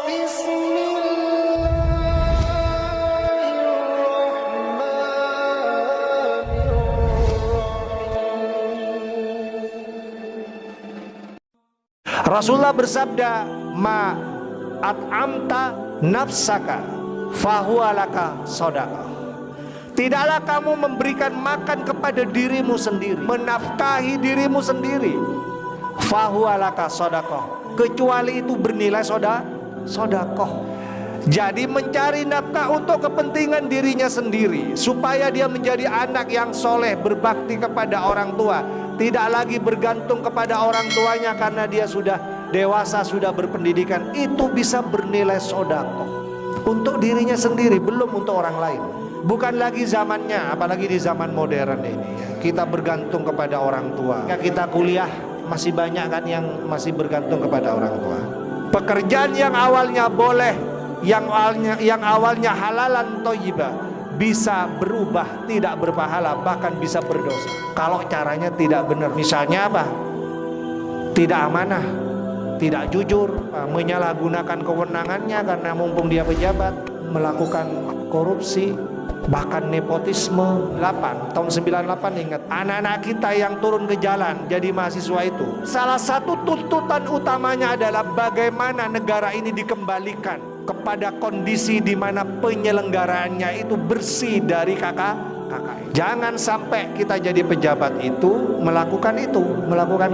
Rasulullah bersabda, ma at'amta nafsaka fahuwa laka shadaqah. Tidaklah kamu memberikan makan kepada dirimu sendiri, menafkahi dirimu sendiri, fahuwa laka shadaqah, kecuali itu bernilai sedekah. Jadi mencari nafkah untuk kepentingan dirinya sendiri, supaya dia menjadi anak yang soleh, berbakti kepada orang tua, tidak lagi bergantung kepada orang tuanya karena dia sudah dewasa, sudah berpendidikan. Itu bisa bernilai sedekah untuk dirinya sendiri, belum untuk orang lain. Bukan lagi zamannya, apalagi di zaman modern ini ya, kita bergantung kepada orang tua. Kita kuliah masih banyak kan yang masih bergantung kepada orang tua. Pekerjaan yang awalnya boleh, yang awalnya halalan thayyibah, bisa berubah tidak berpahala, bahkan bisa berdosa kalau caranya tidak benar. Misalnya apa? Tidak amanah, tidak jujur, menyalahgunakan kewenangannya karena mumpung dia pejabat, melakukan korupsi, bahkan nepotisme. Tahun 98, ingat, anak-anak kita yang turun ke jalan jadi mahasiswa itu, salah satu tuntutan utamanya adalah bagaimana negara ini dikembalikan kepada kondisi di mana penyelenggaraannya itu bersih dari KKN. Jangan sampai kita jadi pejabat itu melakukan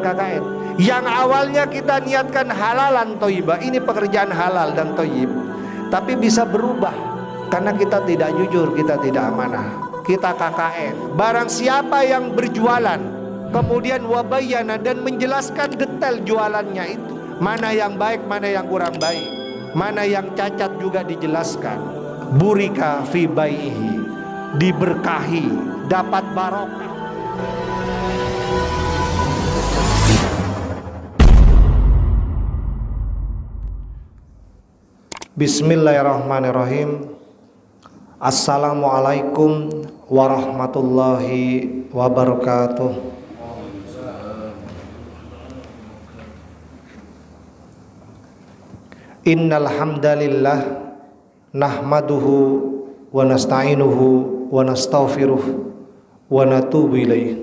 KKN. Yang awalnya kita niatkan halalan thayyibah, ini pekerjaan halal dan thayyib, tapi bisa berubah karena kita tidak jujur, kita tidak amanah, kita KKN. Barang siapa yang berjualan kemudian wabayana dan menjelaskan detail jualannya itu, mana yang baik, mana yang kurang baik, mana yang cacat juga dijelaskan, burika fi baihi, diberkahi, dapat barokah. Bismillahirrahmanirrahim. Assalamualaikum warahmatullahi wabarakatuh. Innal hamdalillah nahmaduhu wa nasta'inuhu wa nastaghfiruh wa natubu ilaih.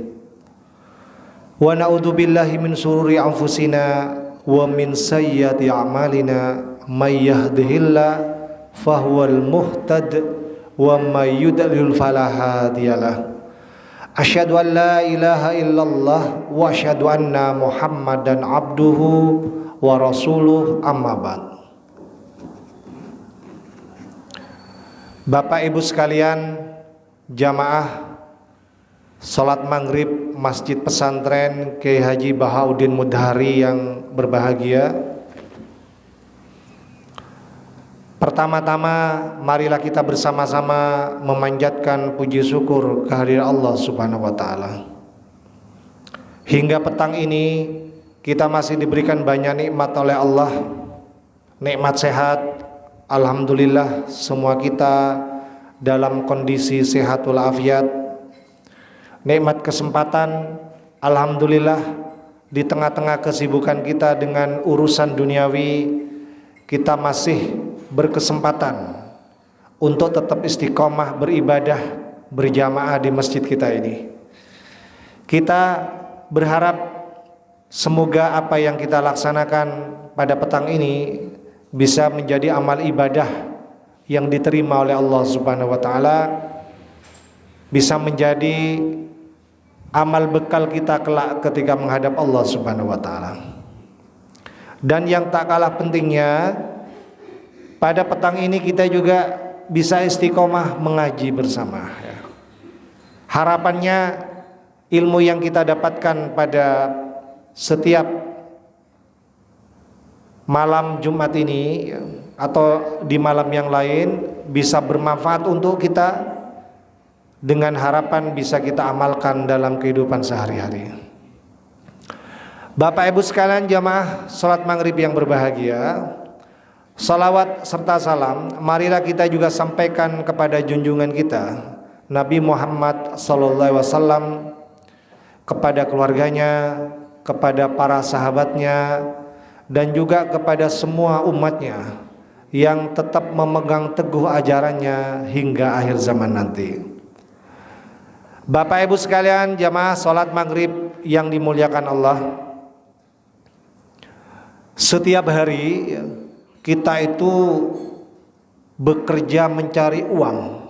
Wa na'udzu billahi min shururi anfusina wa min sayyiati a'malina. May yahdihillah fahuwal muhtad wa may yudlil fala hadiyalah. Asyhadu an la ilaha illallah wa asyhadu anna Muhammadan abduhu wa rasuluh, amma ba'd. Bapak Ibu sekalian, jamaah salat maghrib Masjid Pesantren Kiai Haji Bahauddin Mudhari yang berbahagia, pertama-tama marilah kita bersama-sama memanjatkan puji syukur kehadirat Allah Subhanahu wa taala. Hingga petang ini kita masih diberikan banyak nikmat oleh Allah. Nikmat sehat, alhamdulillah semua kita dalam kondisi sehat walafiat. Nikmat kesempatan, alhamdulillah di tengah-tengah kesibukan kita dengan urusan duniawi, kita masih berkesempatan untuk tetap istiqomah beribadah berjamaah di masjid kita ini. Kita berharap semoga apa yang kita laksanakan pada petang ini bisa menjadi amal ibadah yang diterima oleh Allah Subhanahu wa taala, bisa menjadi amal bekal kita kelak ketika menghadap Allah Subhanahu wa taala. Dan yang tak kalah pentingnya, pada petang ini kita juga bisa istiqomah mengaji bersama ya. Harapannya ilmu yang kita dapatkan pada setiap malam Jumat ini atau di malam yang lain bisa bermanfaat untuk kita, dengan harapan bisa kita amalkan dalam kehidupan sehari-hari. Bapak Ibu sekalian jamaah salat maghrib yang berbahagia, salawat serta salam marilah kita juga sampaikan kepada junjungan kita Nabi Muhammad SAW, kepada keluarganya, kepada para sahabatnya, dan juga kepada semua umatnya, yang tetap memegang teguh ajarannya hingga akhir zaman nanti. Bapak Ibu sekalian, jamaah sholat maghrib yang dimuliakan Allah, setiap hari kita itu bekerja mencari uang.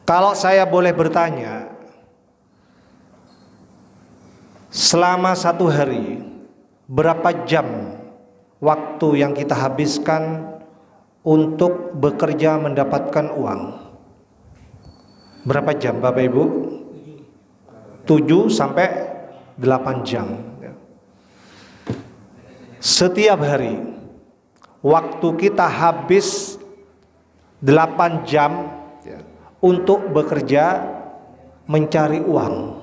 Kalau saya boleh bertanya, selama satu hari berapa jam waktu yang kita habiskan untuk bekerja mendapatkan uang? Berapa jam Bapak Ibu? 7 sampai 8 jam. Setiap hari waktu kita habis 8 jam untuk bekerja mencari uang.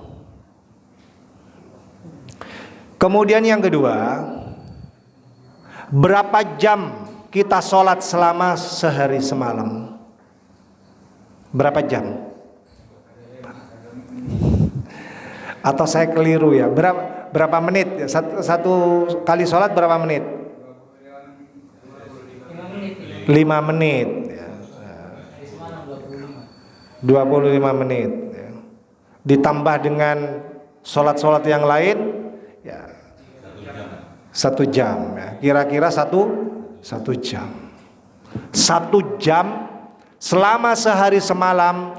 Kemudian yang kedua, berapa jam kita sholat selama sehari semalam? Berapa jam? Atau saya keliru ya? Berapa menit? Satu kali sholat berapa menit? 5 menit. 25 menit. Ditambah dengan sholat-sholat yang lain, ya 1 jam. Kira-kira satu jam. 1 jam selama sehari semalam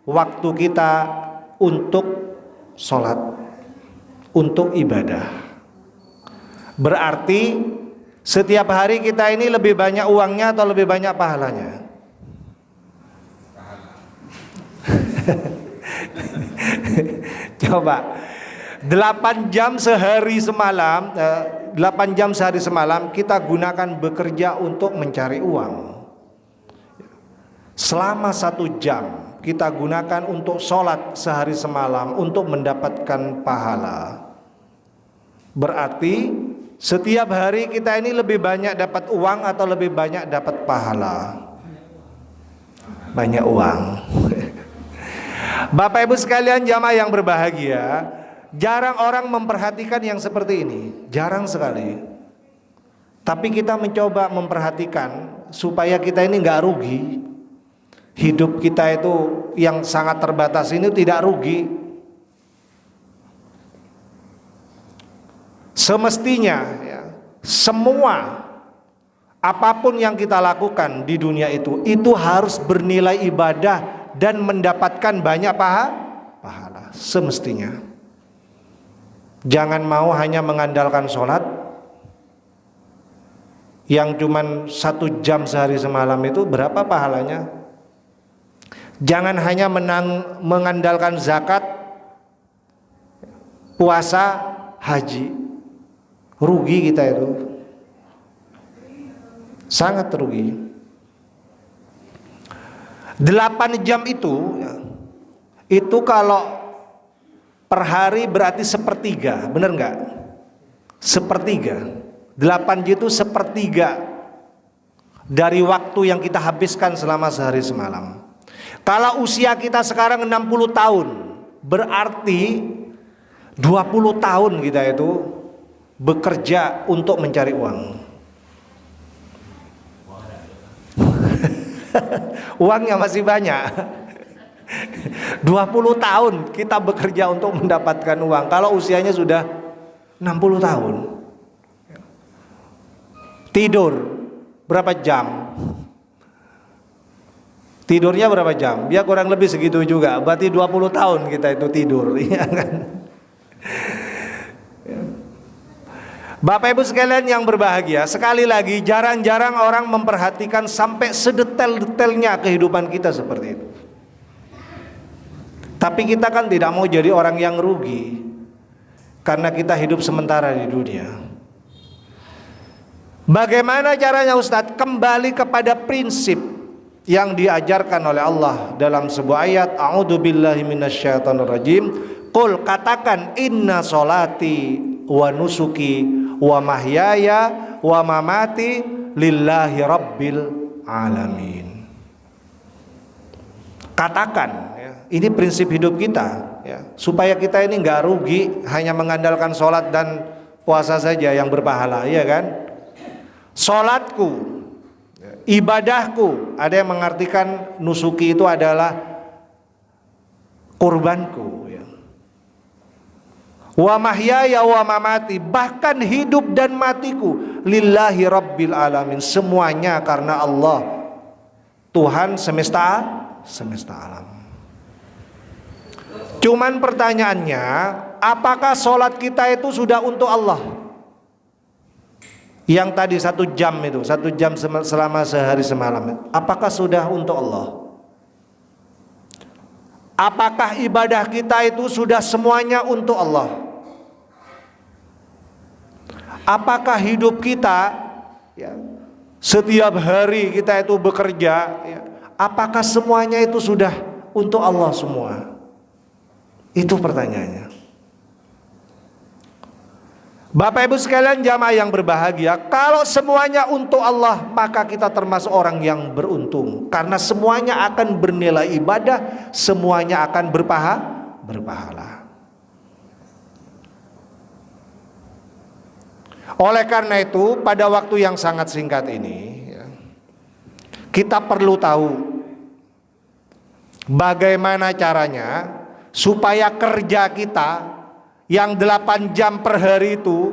waktu kita untuk sholat, untuk ibadah. Berarti setiap hari kita ini lebih banyak uangnya atau lebih banyak pahalanya? Coba 8 jam sehari semalam, 8 jam sehari semalam kita gunakan bekerja untuk mencari uang. Selama 1 jam kita gunakan untuk sholat sehari semalam untuk mendapatkan pahala. Berarti setiap hari kita ini lebih banyak dapat uang atau lebih banyak dapat pahala? Banyak uang. Bapak Ibu sekalian, jamaah yang berbahagia, jarang orang memperhatikan yang seperti ini, jarang sekali. Tapi kita mencoba memperhatikan supaya kita ini nggak rugi. Hidup kita itu yang sangat terbatas ini tidak rugi. Semestinya ya, semua apapun yang kita lakukan di dunia itu harus bernilai ibadah dan mendapatkan banyak pahala. Semestinya. Jangan mau hanya mengandalkan sholat yang cuman 1 jam sehari semalam itu berapa pahalanya? Jangan hanya mengandalkan zakat, puasa, haji. Rugi kita itu. Sangat rugi. 8 jam itu kalau per hari berarti 1/3, benar nggak? 1/3. 8 jam itu 1/3 dari waktu yang kita habiskan selama sehari semalam. Kalau usia kita sekarang 60 tahun, berarti 20 tahun kita itu bekerja untuk mencari uang. Uangnya masih banyak. 20 tahun kita bekerja untuk mendapatkan uang. Kalau usianya sudah 60 tahun. Tidur berapa jam? Tidurnya berapa jam? Ya kurang lebih segitu juga. Berarti 20 tahun kita itu tidur, ya kan? Bapak Ibu sekalian yang berbahagia, sekali lagi jarang-jarang orang memperhatikan sampai sedetail-detailnya kehidupan kita seperti itu. Tapi kita kan tidak mau jadi orang yang rugi karena kita hidup sementara di dunia. Bagaimana caranya Ustadz? Kembali kepada prinsip yang diajarkan oleh Allah dalam sebuah ayat, a'udzubillahi minasyaitonirrajim. Qul, katakan, inna sholati wa nusuki wa mahyaya wa mamati lillahi rabbil alamin. Katakan ya, ini prinsip hidup kita ya, supaya kita ini nggak rugi hanya mengandalkan sholat dan puasa saja yang berpahala, ya kan? Sholatku ibadahku. Ada yang mengartikan nusuki itu adalah kurbanku, ya. Wa mahyaya wa mamati, bahkan hidup dan matiku lillahi rabbil alamin, semuanya karena Allah, Tuhan semesta alam. Cuman pertanyaannya, apakah sholat kita itu sudah untuk Allah? Yang tadi 1 jam itu, 1 jam selama sehari semalam, apakah sudah untuk Allah? Apakah ibadah kita itu sudah semuanya untuk Allah? Apakah hidup kita, ya, setiap hari kita itu bekerja, ya, apakah semuanya itu sudah untuk Allah semua? Itu pertanyaannya. Bapak Ibu sekalian jamaah yang berbahagia, kalau semuanya untuk Allah, maka kita termasuk orang yang beruntung, karena semuanya akan bernilai ibadah, semuanya akan berpahala. Oleh karena itu, pada waktu yang sangat singkat ini, ya, kita perlu tahu bagaimana caranya supaya kerja kita yang 8 jam per hari itu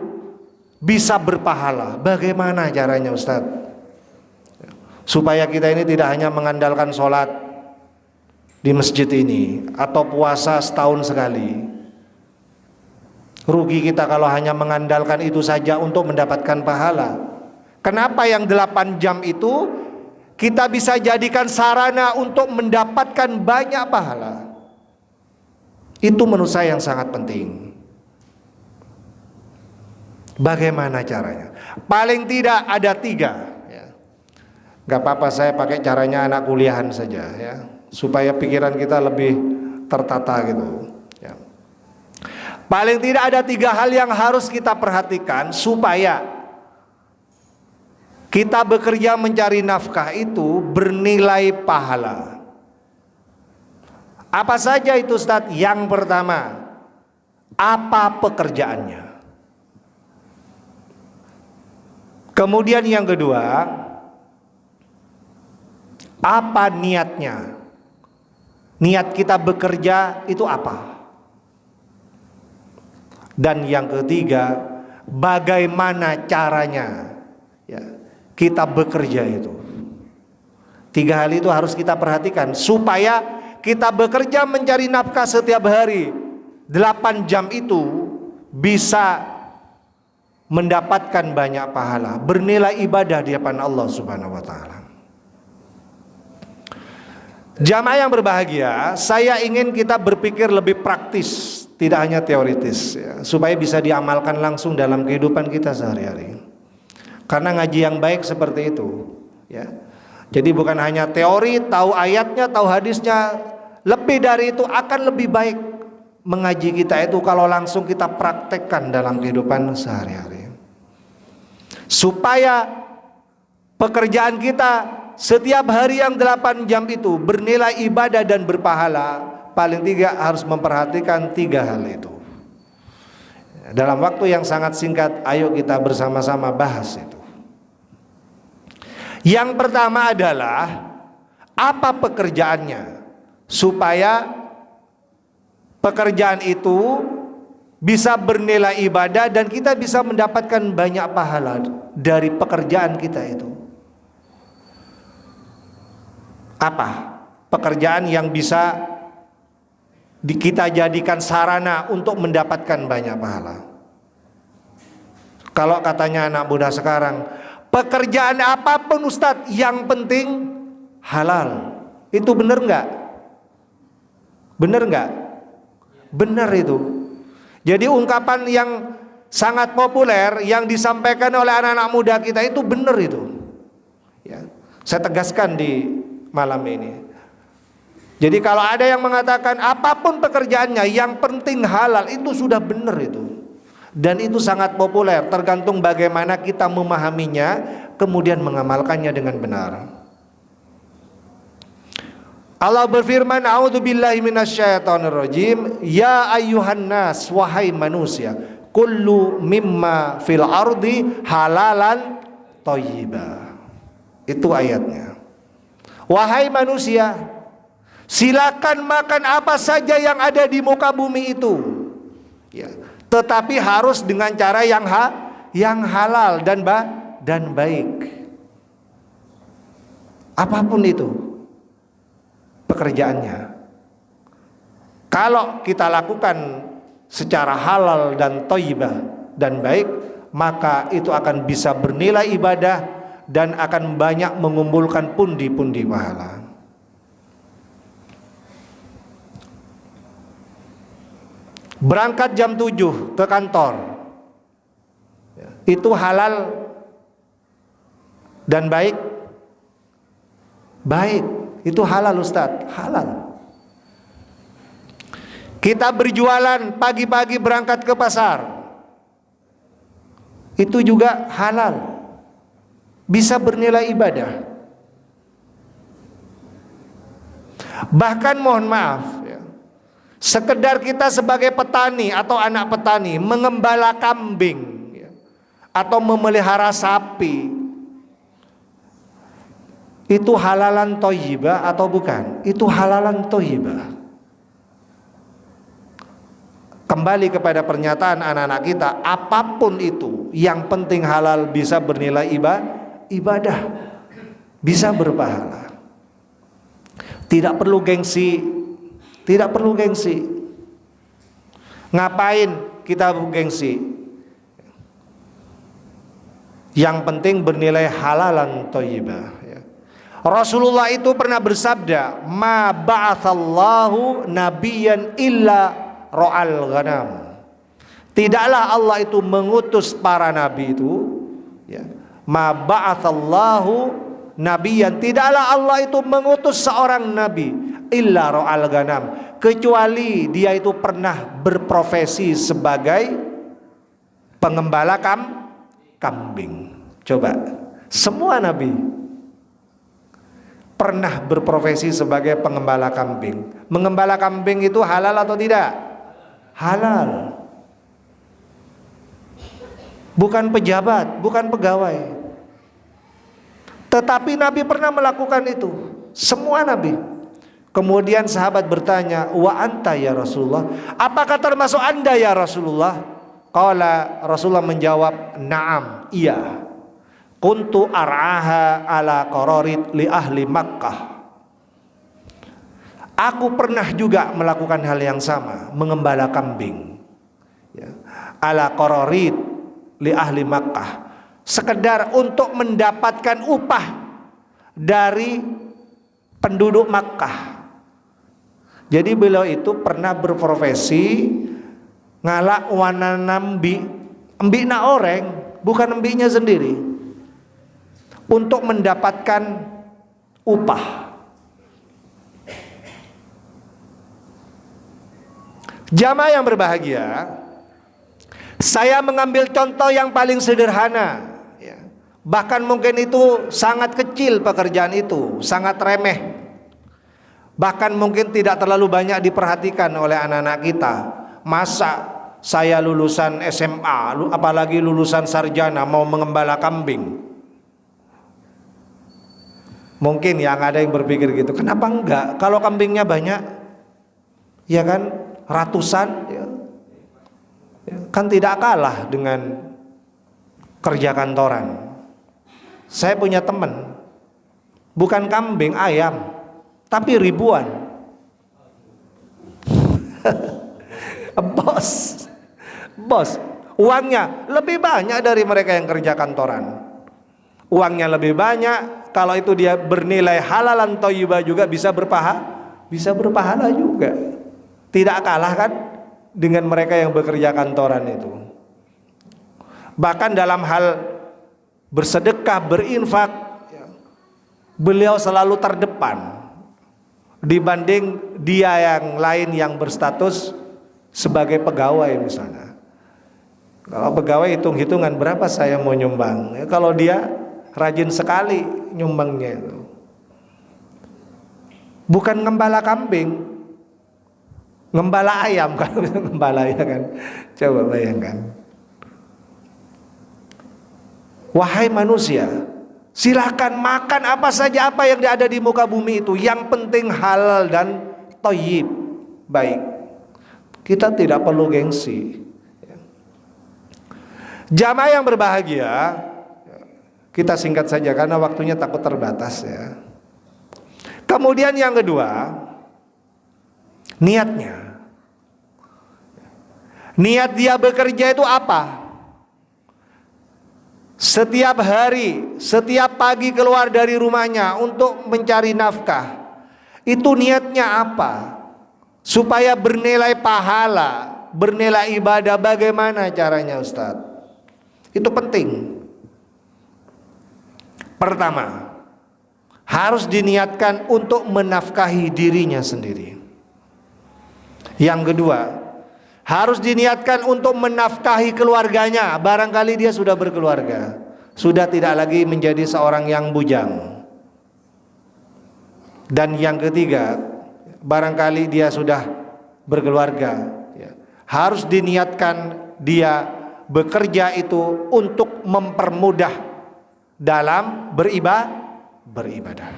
bisa berpahala. Bagaimana caranya, Ustaz? Supaya kita ini tidak hanya mengandalkan sholat di masjid ini atau puasa setahun sekali. Rugi kita kalau hanya mengandalkan itu saja untuk mendapatkan pahala. Kenapa yang 8 jam itu kita bisa jadikan sarana untuk mendapatkan banyak pahala? Itu menurut saya yang sangat penting. Bagaimana caranya? Paling tidak ada 3, ya. Gak apa-apa saya pakai caranya anak kuliahan saja, ya, supaya pikiran kita lebih tertata gitu, ya. Paling tidak ada 3 hal yang harus kita perhatikan supaya kita bekerja mencari nafkah itu bernilai pahala. Apa saja itu, Ustaz? Yang pertama, apa pekerjaannya? Kemudian yang kedua, apa niatnya? Niat kita bekerja itu apa? Dan yang ketiga, bagaimana caranya, ya, kita bekerja itu? 3 hal itu harus kita perhatikan supaya kita bekerja mencari nafkah setiap hari 8 jam itu bisa mendapatkan banyak pahala, bernilai ibadah di hadapan Allah Subhanahu wa taala. Jamaah yang berbahagia, saya ingin kita berpikir lebih praktis, tidak hanya teoritis, ya, supaya bisa diamalkan langsung dalam kehidupan kita sehari-hari. Karena ngaji yang baik seperti itu, ya. Jadi bukan hanya teori, tahu ayatnya, tahu hadisnya, lebih dari itu akan lebih baik mengaji kita itu kalau langsung kita praktekkan dalam kehidupan sehari-hari. Supaya pekerjaan kita setiap hari yang 8 jam itu bernilai ibadah dan berpahala, paling tidak harus memperhatikan 3 hal itu. Dalam waktu yang sangat singkat, ayo kita bersama-sama bahas itu. Yang pertama adalah apa pekerjaannya, supaya pekerjaan itu bisa bernilai ibadah dan kita bisa mendapatkan banyak pahala dari pekerjaan kita itu. Apa pekerjaan yang bisa kita jadikan sarana untuk mendapatkan banyak pahala? Kalau katanya anak muda sekarang, pekerjaan apapun Ustadz yang penting halal. Itu benar nggak? Benar nggak? Benar itu. Jadi ungkapan yang sangat populer yang disampaikan oleh anak-anak muda kita itu benar itu, ya. Saya tegaskan di malam ini. Jadi kalau ada yang mengatakan apapun pekerjaannya yang penting halal, itu sudah benar itu. Dan itu sangat populer, tergantung bagaimana kita memahaminya kemudian mengamalkannya dengan benar. Allah berfirman, a'udzubillahi minasyaitonirrajim, ya ayyuhan nas, wahai manusia, kullu mimma fil ardi halalan thayyiba. Itu ayatnya. Wahai manusia, silakan makan apa saja yang ada di muka bumi itu, ya, tetapi harus dengan cara yang halal dan baik. Apapun itu pekerjaannya, kalau kita lakukan secara halal dan thayyibah dan baik, maka itu akan bisa bernilai ibadah dan akan banyak mengumpulkan pundi-pundi pahala. Berangkat jam 7 ke kantor, itu halal dan baik? Baik, itu halal Ustadz, halal. Kita berjualan pagi-pagi berangkat ke pasar, itu juga halal, bisa bernilai ibadah. Bahkan mohon maaf ya, sekedar kita sebagai petani atau anak petani mengembala kambing ya, atau memelihara sapi, itu halalan thayyibah atau bukan? Itu halalan thayyibah. Kembali kepada pernyataan anak-anak kita, apapun itu yang penting halal, bisa bernilai ibadah, bisa berpahala. Tidak perlu gengsi, tidak perlu gengsi. Ngapain kita gengsi? Yang penting bernilai halalan thayyibah ya. Rasulullah itu pernah bersabda, ma ba'atsallahu nabiyyan illa ra'al ghanam. Tidaklah Allah itu mengutus para nabi itu ya. Ma ba'atsallahu nabiyan, tidaklah Allah itu mengutus seorang nabi illa ra'al ghanam, kecuali dia itu pernah berprofesi sebagai pengembala kambing. Coba, semua nabi pernah berprofesi sebagai pengembala kambing. Mengembala kambing itu halal atau tidak? Halal. Bukan pejabat, bukan pegawai. Tetapi Nabi pernah melakukan itu, semua Nabi. Kemudian sahabat bertanya, wa anta ya Rasulullah, apakah termasuk anda ya Rasulullah? Qala, Rasulullah menjawab, na'am, iya. Kuntu ar'aha ala qararid li ahli Makkah. Aku pernah juga melakukan hal yang sama, mengembala kambing ya, ala qararid li ahli Makkah, sekedar untuk mendapatkan upah dari penduduk Makkah. Jadi beliau itu pernah berprofesi ngalak wananambi, embikna orang, bukan embiknya sendiri, untuk mendapatkan upah. Jamaah yang berbahagia, saya mengambil contoh yang paling sederhana. Bahkan mungkin itu sangat kecil pekerjaan itu, sangat remeh. Bahkan mungkin tidak terlalu banyak diperhatikan oleh anak-anak kita. Masa saya lulusan SMA, apalagi lulusan sarjana, mau mengembala kambing? Mungkin yang ada yang berpikir gitu. Kenapa enggak? Kalau kambingnya banyak, ya kan, ratusan, ya, kan tidak kalah dengan kerja kantoran. Saya punya teman, bukan kambing, ayam, tapi ribuan. Bos, uangnya lebih banyak dari mereka yang kerja kantoran. Uangnya lebih banyak, kalau itu dia bernilai halalan thayyibah juga bisa berpahala juga. Tidak kalah kan dengan mereka yang bekerja kantoran itu. Bahkan dalam hal bersedekah, berinfak, beliau selalu terdepan dibanding dia yang lain yang berstatus sebagai pegawai misalnya. Kalau pegawai hitung-hitungan berapa saya mau nyumbang, ya, kalau dia rajin sekali nyumbangnya itu. Bukan ngembala kambing, ngembala ayam kan, ngembala ya kan. Coba bayangkan. Wahai manusia, Silahkan makan apa saja apa yang ada di muka bumi itu, yang penting halal dan thayyib, baik. Kita tidak perlu gengsi. Jamaah yang berbahagia, kita singkat saja karena waktunya takut terbatas ya. Kemudian yang kedua, niatnya. Niat dia bekerja itu apa? Setiap hari, setiap pagi keluar dari rumahnya untuk mencari nafkah. Itu niatnya apa? Supaya bernilai pahala, bernilai ibadah. Bagaimana caranya, Ustadz? Itu penting. Pertama, harus diniatkan untuk menafkahi dirinya sendiri. Yang kedua, harus diniatkan untuk menafkahi keluarganya. Barangkali dia sudah berkeluarga, sudah tidak lagi menjadi seorang yang bujang. Dan yang ketiga, barangkali dia sudah berkeluarga, harus diniatkan dia bekerja itu untuk mempermudah dalam beribadah.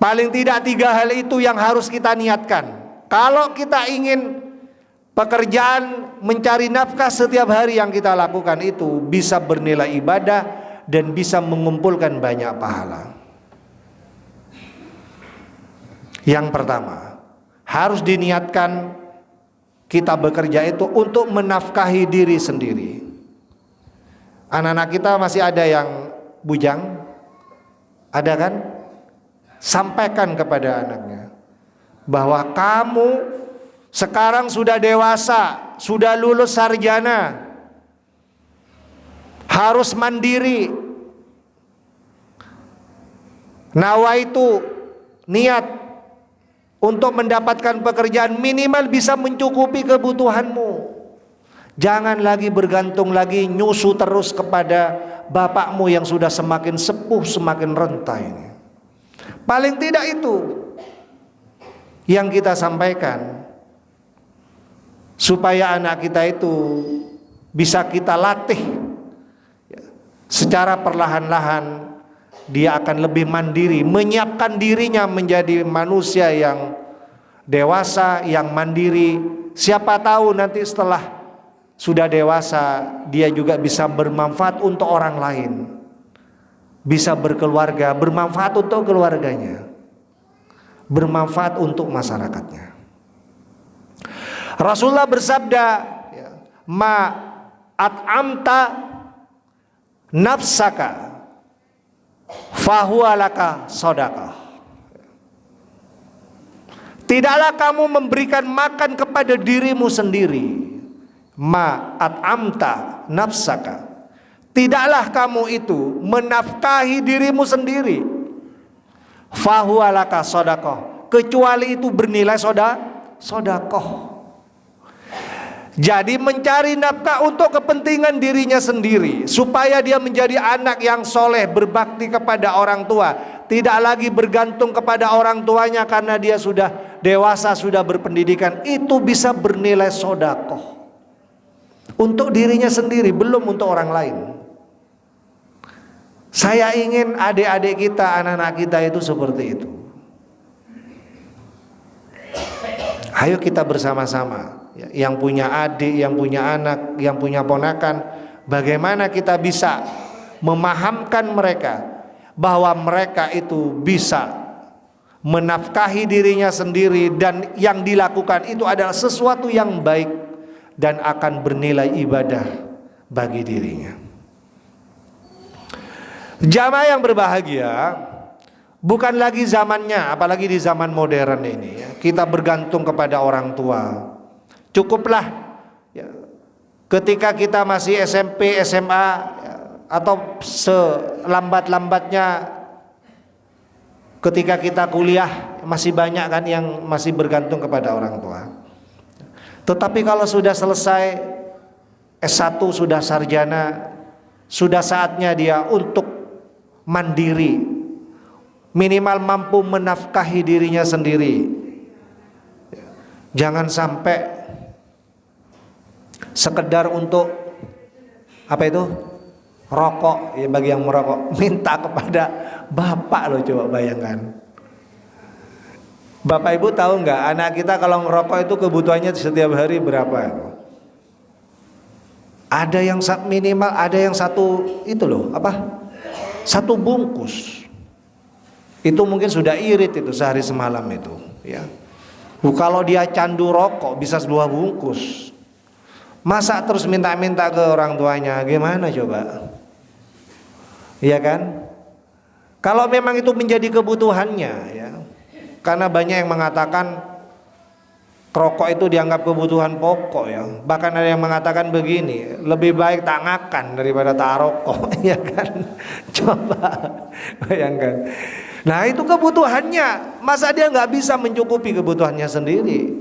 Paling tidak 3 hal itu yang harus kita niatkan. Kalau kita ingin pekerjaan mencari nafkah setiap hari yang kita lakukan itu bisa bernilai ibadah dan bisa mengumpulkan banyak pahala. Yang pertama, harus diniatkan kita bekerja itu untuk menafkahi diri sendiri. Anak-anak kita masih ada yang bujang? Ada kan? Sampaikan kepada anaknya bahwa kamu sekarang sudah dewasa, sudah lulus sarjana, harus mandiri. Nawaitu, niat untuk mendapatkan pekerjaan minimal bisa mencukupi kebutuhanmu. Jangan lagi bergantung lagi nyusu terus kepada bapakmu yang sudah semakin sepuh, semakin renta ini. Paling tidak itu yang kita sampaikan, supaya anak kita itu bisa kita latih secara perlahan-lahan. Dia akan lebih mandiri, menyiapkan dirinya menjadi manusia yang dewasa, yang mandiri. Siapa tahu nanti setelah sudah dewasa dia juga bisa bermanfaat untuk orang lain, bisa berkeluarga, bermanfaat untuk keluarganya, bermanfaat untuk masyarakatnya. Rasulullah bersabda, ma at'amta nafsaka fahuwa laka shadaqah. Tidaklah kamu memberikan makan kepada dirimu sendiri. Ma at'amta nafsaka, tidaklah kamu itu menafkahi dirimu sendiri. Fahuwa laka shadaqah, kecuali itu bernilai sedekah. Jadi mencari nafkah untuk kepentingan dirinya sendiri, supaya dia menjadi anak yang soleh, berbakti kepada orang tua, tidak lagi bergantung kepada orang tuanya karena dia sudah dewasa, sudah berpendidikan. Itu bisa bernilai sedekah untuk dirinya sendiri, belum untuk orang lain. Saya ingin adik-adik kita, anak-anak kita itu seperti itu. Ayo kita bersama-sama, yang punya adik, yang punya anak, yang punya ponakan, bagaimana kita bisa memahamkan mereka bahwa mereka itu bisa menafkahi dirinya sendiri, dan yang dilakukan itu adalah sesuatu yang baik dan akan bernilai ibadah bagi dirinya. Jamaah yang berbahagia, bukan lagi zamannya, apalagi di zaman modern ini, kita bergantung kepada orang tua. Cukuplah ketika kita masih SMP, SMA, atau selambat-lambatnya ketika kita kuliah, masih banyak kan yang masih bergantung kepada orang tua. Tetapi kalau sudah selesai S1, sudah sarjana, sudah saatnya dia untuk mandiri, minimal mampu menafkahi dirinya sendiri. Jangan sampai sekedar untuk apa itu? rokok, ya bagi yang merokok, minta kepada bapak loh, coba bayangkan. Bapak ibu tahu nggak, anak kita kalau ngerokok itu kebutuhannya setiap hari berapa? Ada yang minimal, ada yang satu itu loh, apa? Satu bungkus. Itu mungkin sudah irit itu sehari semalam itu, ya. Kalau dia candu rokok bisa 2 bungkus. Masa terus minta-minta ke orang tuanya, gimana coba? Iya kan? Kalau memang itu menjadi kebutuhannya, ya. Karena banyak yang mengatakan rokok itu dianggap kebutuhan pokok, ya. Bahkan ada yang mengatakan begini, lebih baik tak makan daripada tak rokok, ya kan? Coba bayangkan. Nah itu kebutuhannya, masa dia nggak bisa mencukupi kebutuhannya sendiri,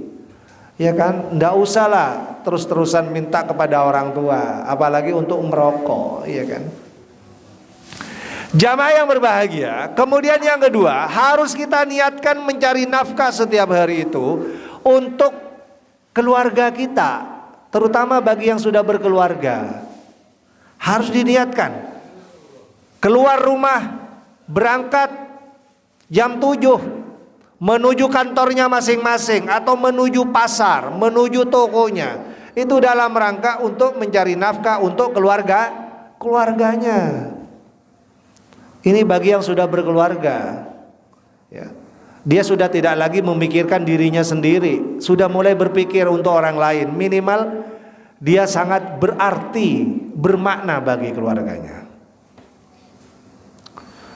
ya kan? Nggak usah lah terus-terusan minta kepada orang tua, apalagi untuk merokok, ya kan? Jamaah yang berbahagia, kemudian yang kedua, harus kita niatkan mencari nafkah setiap hari itu untuk keluarga kita, terutama bagi yang sudah berkeluarga. Harus diniatkan. Keluar rumah, berangkat jam 7 menuju kantornya masing-masing atau menuju pasar, menuju tokonya, itu dalam rangka untuk mencari nafkah untuk keluarganya. Ini bagi yang sudah berkeluarga, ya. Dia sudah tidak lagi memikirkan dirinya sendiri, sudah mulai berpikir untuk orang lain. Minimal dia sangat berarti, bermakna bagi keluarganya.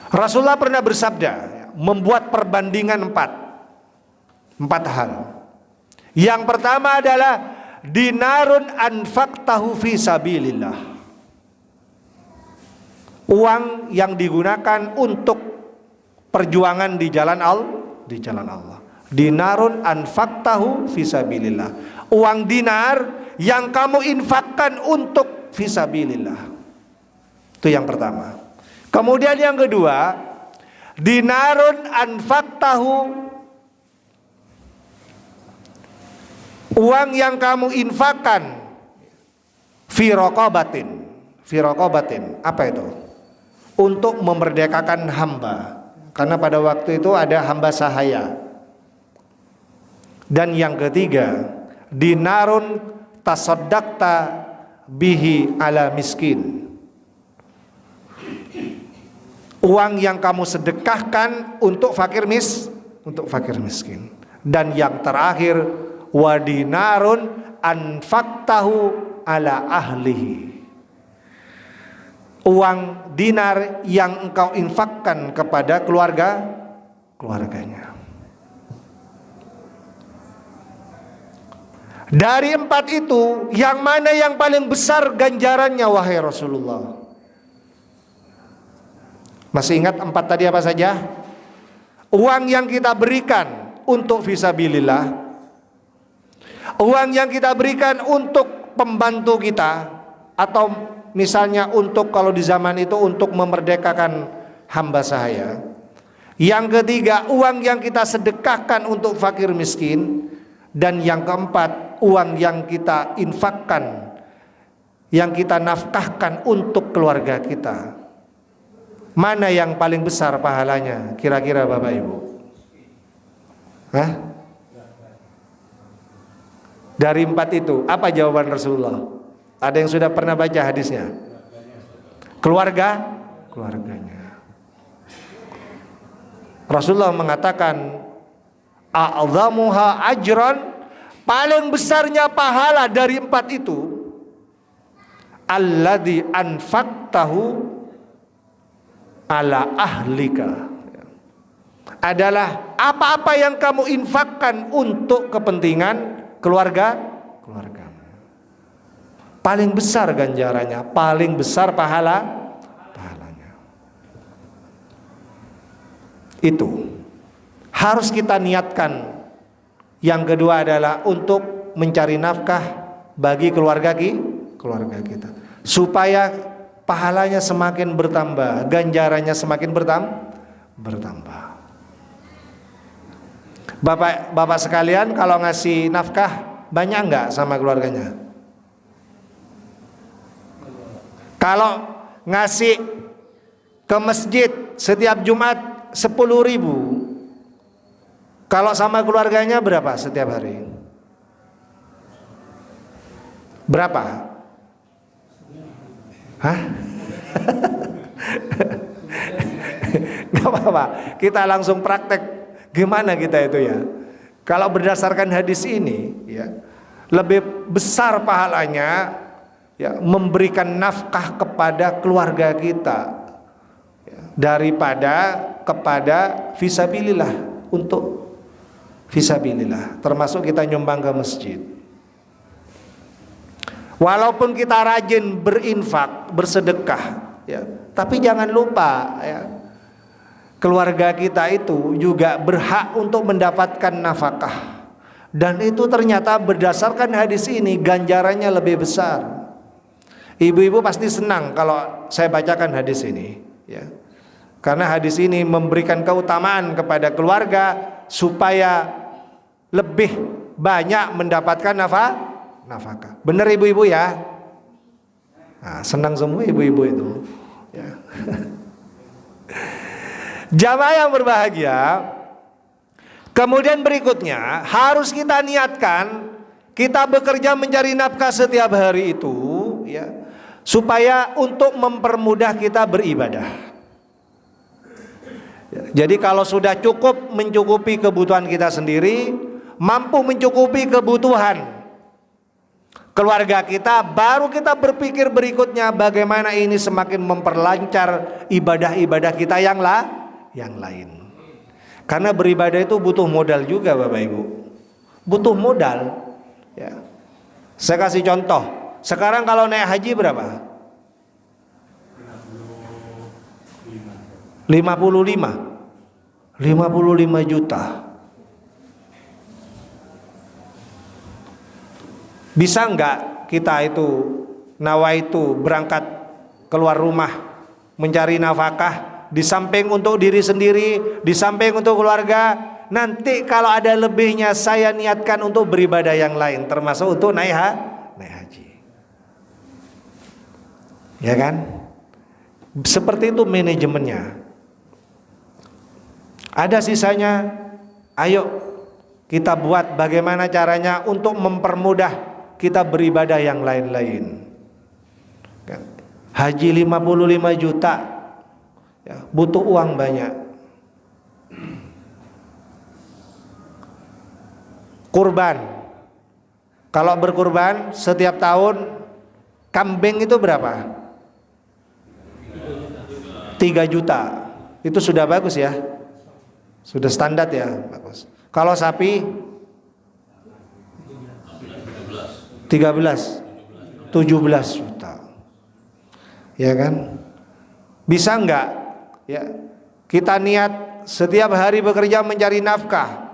Rasulullah pernah bersabda, membuat perbandingan empat hal. Yang pertama adalah dinarun anfaqtahu fi sabilillah. Uang yang digunakan untuk perjuangan di jalan Allah. Dinarun anfaqtahu fi sabilillah. Uang dinar yang kamu infakkan untuk fi sabilillah. Itu yang pertama. Kemudian yang kedua, dinarun anfaqtahu, uang yang kamu infakkan fi raqabatin. Fi raqabatin, apa itu? Untuk memerdekakan hamba. Karena pada waktu itu ada hamba sahaya. Dan yang ketiga, dinarun tasaddaqta bihi ala miskin. Uang yang kamu sedekahkan untuk fakir miskin. Dan yang terakhir, wa dinarun anfaqtahu ala ahlihi. Uang dinar yang engkau infakkan kepada keluarganya. Dari 4 itu, yang mana yang paling besar ganjarannya wahai Rasulullah? Masih ingat 4 tadi apa saja? Uang yang kita berikan untuk fisabilillah, uang yang kita berikan untuk pembantu kita, atau misalnya untuk, kalau di zaman itu untuk memerdekakan hamba sahaya. Yang ketiga, uang yang kita sedekahkan untuk fakir miskin. Dan yang keempat, uang yang kita infakkan, yang kita nafkahkan untuk keluarga kita. Mana yang paling besar pahalanya kira-kira Bapak Ibu? Hah? Dari 4 itu, apa jawaban Rasulullah? Ada yang sudah pernah baca hadisnya? Keluarganya. Rasulullah mengatakan, a'zamuha ajran, paling besarnya pahala dari 4 itu, alladzi anfaqtahu ala ahlika, adalah apa-apa yang kamu infakkan untuk kepentingan keluargamu. Paling besar ganjarannya, paling besar pahalanya. Itu harus kita niatkan. Yang kedua adalah untuk mencari nafkah bagi keluarga kita, supaya pahalanya semakin bertambah, ganjarannya semakin bertambah. Bapak sekalian, kalau ngasih nafkah banyak enggak sama keluarganya? ngasih ke masjid setiap Jumat 10.000. Kalau sama keluarganya berapa setiap hari? Berapa? Hah? Gak apa-apa, kita langsung praktek gimana kita itu ya. Kalau berdasarkan hadis ini ya, lebih besar pahalanya ya, memberikan nafkah kepada keluarga kita ya, daripada kepada fisabilillah, untuk fisabilillah, termasuk kita nyumbang ke masjid. Walaupun kita rajin berinfak, bersedekah ya, tapi jangan lupa ya, keluarga kita itu juga berhak untuk mendapatkan nafkah. Dan itu ternyata berdasarkan hadis ini ganjarannya lebih besar. Ibu-ibu pasti senang kalau saya bacakan hadis ini ya. Karena hadis ini memberikan keutamaan kepada keluarga supaya lebih banyak mendapatkan nafkah. Benar ibu-ibu ya? Nah, senang semua ibu-ibu itu ya. Jamaah yang berbahagia, kemudian berikutnya harus kita niatkan kita bekerja mencari nafkah setiap hari itu ya, supaya untuk mempermudah kita beribadah ya. Jadi kalau sudah cukup mencukupi kebutuhan kita sendiri, mampu mencukupi kebutuhan keluarga kita, baru kita berpikir berikutnya bagaimana ini semakin memperlancar ibadah-ibadah kita yang lain. Karena beribadah itu butuh modal juga Bapak Ibu, butuh modal ya. Saya kasih contoh, sekarang kalau naik haji berapa? 55 juta. Bisa enggak kita itu nawaitu berangkat keluar rumah mencari nafkah, di samping untuk diri sendiri, di samping untuk keluarga, nanti kalau ada lebihnya saya niatkan untuk beribadah yang lain, termasuk untuk naik haji. Ya kan? Seperti itu manajemennya. Ada sisanya, ayo kita buat bagaimana caranya untuk mempermudah kita beribadah yang lain-lain. Haji 55 juta ya, butuh uang banyak. Kurban, kalau berkurban setiap tahun, kambing itu berapa? 3 juta. Itu sudah bagus ya, sudah standar ya, bagus. Kalau sapi 17 juta, ya kan? Bisa enggak ya, kita niat setiap hari bekerja mencari nafkah,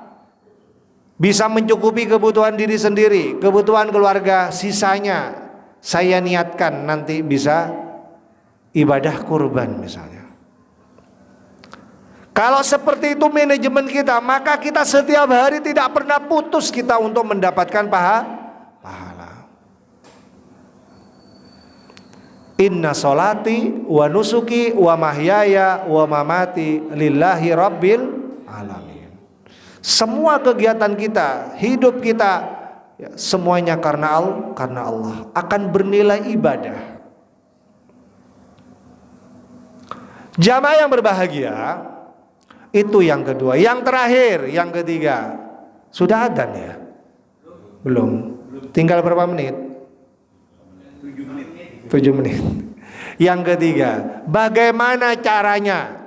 bisa mencukupi kebutuhan diri sendiri, kebutuhan keluarga, sisanya saya niatkan nanti bisa ibadah kurban misalnya. Kalau seperti itu manajemen kita, maka kita setiap hari tidak pernah putus kita untuk mendapatkan pahala. Inna solati wa nusuki wa mahyaya wa mamati lillahi rabbil alamin. Semua kegiatan kita, hidup kita ya, semuanya karena Allah akan bernilai ibadah. Jamaah yang berbahagia, itu yang kedua. Yang terakhir, yang ketiga, sudah adzan ya? Belum. Tinggal berapa menit? 7 menit. Yang ketiga, bagaimana caranya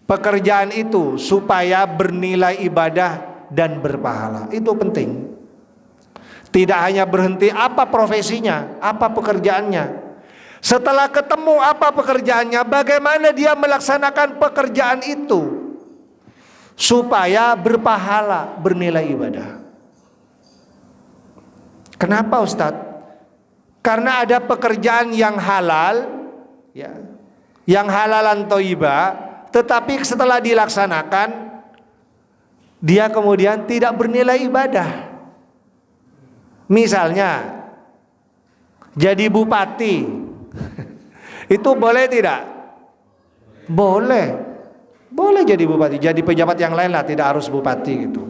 pekerjaan itu supaya bernilai ibadah dan berpahala? Itu penting. Tidak hanya berhenti apa profesinya, apa pekerjaannya. Setelah ketemu apa pekerjaannya, bagaimana dia melaksanakan pekerjaan itu supaya berpahala, bernilai ibadah. Kenapa Ustadz? Karena ada pekerjaan yang halal ya, yang halalan thayyibah, tetapi setelah dilaksanakan dia kemudian tidak bernilai ibadah. Misalnya jadi bupati Itu boleh tidak? Boleh. Boleh jadi bupati, jadi pejabat yang lain lah, tidak harus bupati gitu.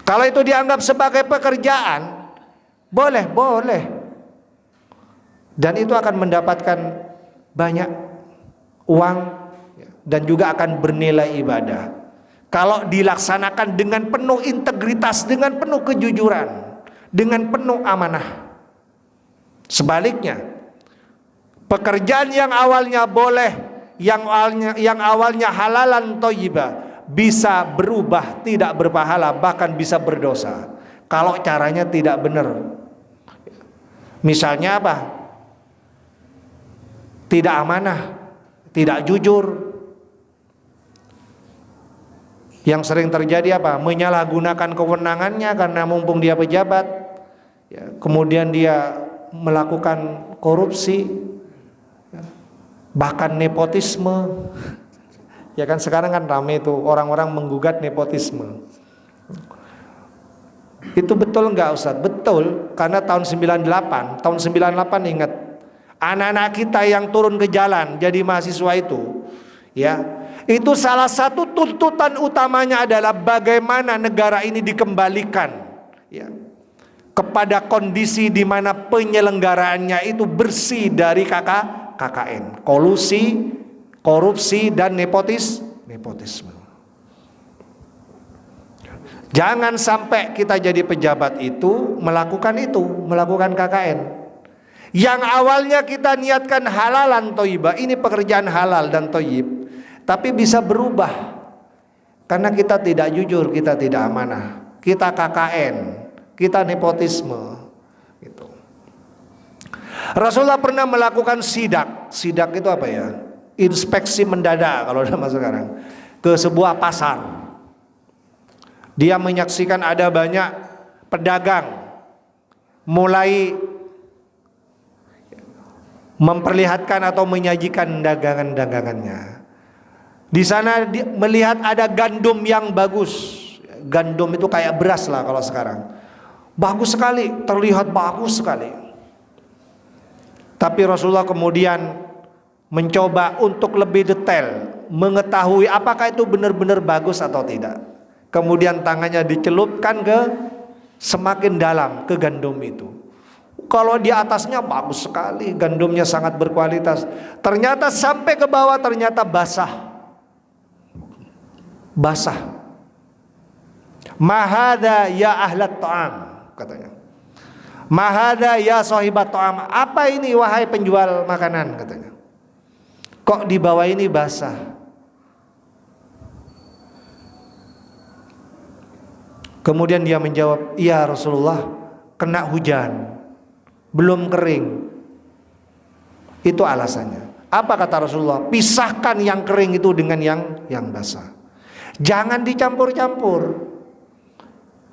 Kalau itu dianggap sebagai pekerjaan, boleh. Dan itu akan mendapatkan banyak uang dan juga akan bernilai ibadah. Kalau dilaksanakan dengan penuh integritas, dengan penuh kejujuran, dengan penuh amanah. Sebaliknya, pekerjaan yang awalnya boleh, yang awalnya halalan thayyibah, bisa berubah tidak berpahala, bahkan bisa berdosa kalau caranya tidak benar. Misalnya apa? Tidak amanah, tidak jujur. Yang sering terjadi apa? Menyalahgunakan kewenangannya karena mumpung dia pejabat, ya, kemudian dia melakukan korupsi, ya, bahkan nepotisme. Ya kan sekarang kan ramai itu orang-orang menggugat nepotisme. Itu betul enggak Ustaz? Betul, karena tahun 98 ingat, anak-anak kita yang turun ke jalan jadi mahasiswa itu, ya, itu salah satu tuntutan utamanya adalah bagaimana negara ini dikembalikan, ya, kepada kondisi di mana penyelenggaraannya itu bersih dari KKN, kolusi, korupsi dan nepotisme. Jangan sampai kita jadi pejabat itu melakukan KKN. Yang awalnya kita niatkan halalan thayyibah, ini pekerjaan halal dan thayyib, tapi bisa berubah karena kita tidak jujur, kita tidak amanah, kita KKN, kita nepotisme gitu. Rasulullah pernah melakukan sidak. Sidak itu apa ya? Inspeksi mendadak kalau zaman sekarang, ke sebuah pasar. Dia menyaksikan ada banyak pedagang mulai memperlihatkan atau menyajikan dagangan-dagannya. Di sana melihat ada gandum yang bagus. Gandum itu kayak beras lah kalau sekarang. Bagus sekali, terlihat bagus sekali. Tapi Rasulullah kemudian mencoba untuk lebih detail mengetahui apakah itu benar-benar bagus atau tidak. Kemudian tangannya dicelupkan ke semakin dalam ke gandum itu. Kalau di atasnya bagus sekali, gandumnya sangat berkualitas. Ternyata sampai ke bawah ternyata basah. Mahada ya ahlat ta'am, katanya. Mahada ya sahibat ta'am. Apa ini wahai penjual makanan, katanya. Kok di bawah ini basah? Kemudian dia menjawab, iya Rasulullah, kena hujan, belum kering. Itu alasannya. Apa kata Rasulullah? Pisahkan yang kering itu dengan yang basah. Jangan dicampur-campur.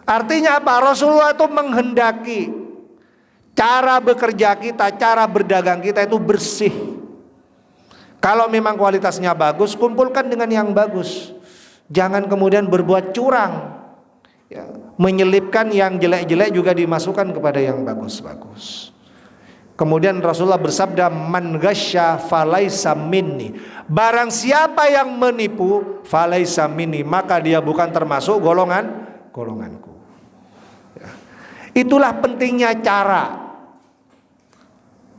Artinya apa? Rasulullah itu menghendaki cara bekerja kita, cara berdagang kita itu bersih. Kalau memang kualitasnya bagus, kumpulkan dengan yang bagus. Jangan kemudian berbuat curang, ya, menyelipkan yang jelek-jelek juga dimasukkan kepada yang bagus-bagus. Kemudian Rasulullah bersabda, man ghasya falaisa minni. Barang siapa yang menipu, falaisa minni, maka dia bukan termasuk golonganku. Ya. Itulah pentingnya cara.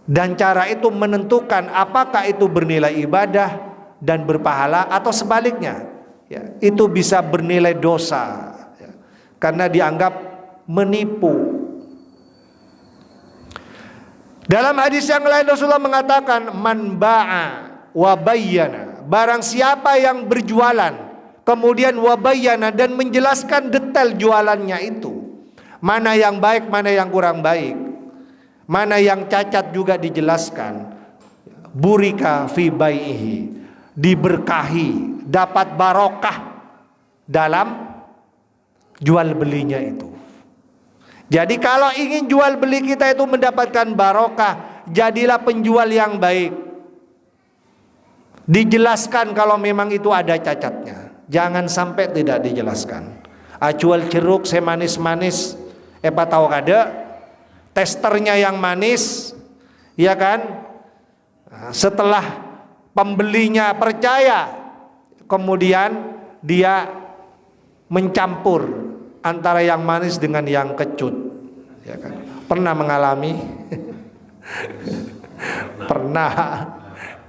Dan cara itu menentukan apakah itu bernilai ibadah dan berpahala atau sebaliknya, ya, itu bisa bernilai dosa, ya, karena dianggap menipu. Dalam hadis yang lain Rasulullah mengatakan, man ba'a wa bayyana, barang siapa yang berjualan kemudian wa bayyana dan menjelaskan detail jualannya itu, mana yang baik, mana yang kurang baik, mana yang cacat juga dijelaskan, burika fi bai'ihi, diberkahi, dapat barokah dalam jual belinya itu. Jadi kalau ingin jual beli kita itu mendapatkan barokah, jadilah penjual yang baik. Dijelaskan kalau memang itu ada cacatnya, jangan sampai tidak dijelaskan. Jual jeruk semanis-manis, tahu kada, testernya yang manis, ya kan? Nah, setelah pembelinya percaya, kemudian dia mencampur antara yang manis dengan yang kecut, ya kan? Pernah mengalami? Pernah,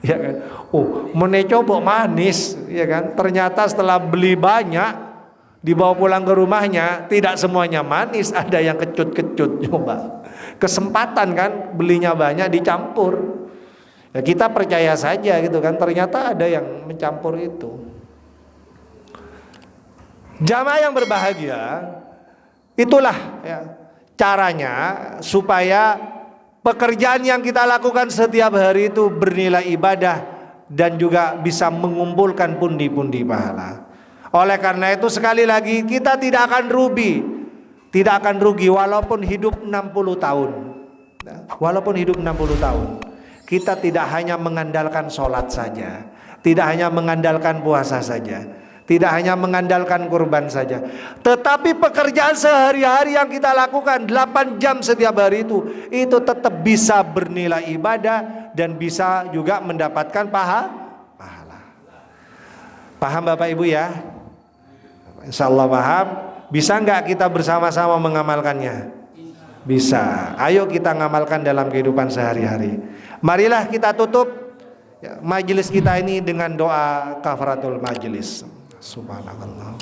ya kan? Oh, mencoba manis, ya kan? Ternyata setelah beli banyak, dibawa pulang ke rumahnya, tidak semuanya manis, ada yang kecut-kecut. Coba, kesempatan kan, belinya banyak dicampur. Ya, kita percaya saja gitu kan, ternyata ada yang mencampur itu. Jamaah yang berbahagia, itulah ya, caranya supaya pekerjaan yang kita lakukan setiap hari itu bernilai ibadah dan juga bisa mengumpulkan pundi-pundi pahala. Oleh karena itu sekali lagi kita tidak akan rugi walaupun hidup 60 tahun. Walaupun hidup 60 tahun. Kita tidak hanya mengandalkan sholat saja, tidak hanya mengandalkan puasa saja, tidak hanya mengandalkan kurban saja, tetapi pekerjaan sehari-hari yang kita lakukan 8 jam setiap hari itu tetap bisa bernilai ibadah dan bisa juga mendapatkan pahala. Paham Bapak Ibu ya? Insya Allah paham. Bisa nggak kita bersama-sama mengamalkannya? Bisa. Ayo kita ngamalkan dalam kehidupan sehari-hari. Marilah kita tutup ya, majelis kita ini dengan doa kafaratul majelis. Subhanallah.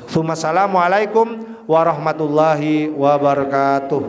Assalamualaikum warahmatullahi wabarakatuh.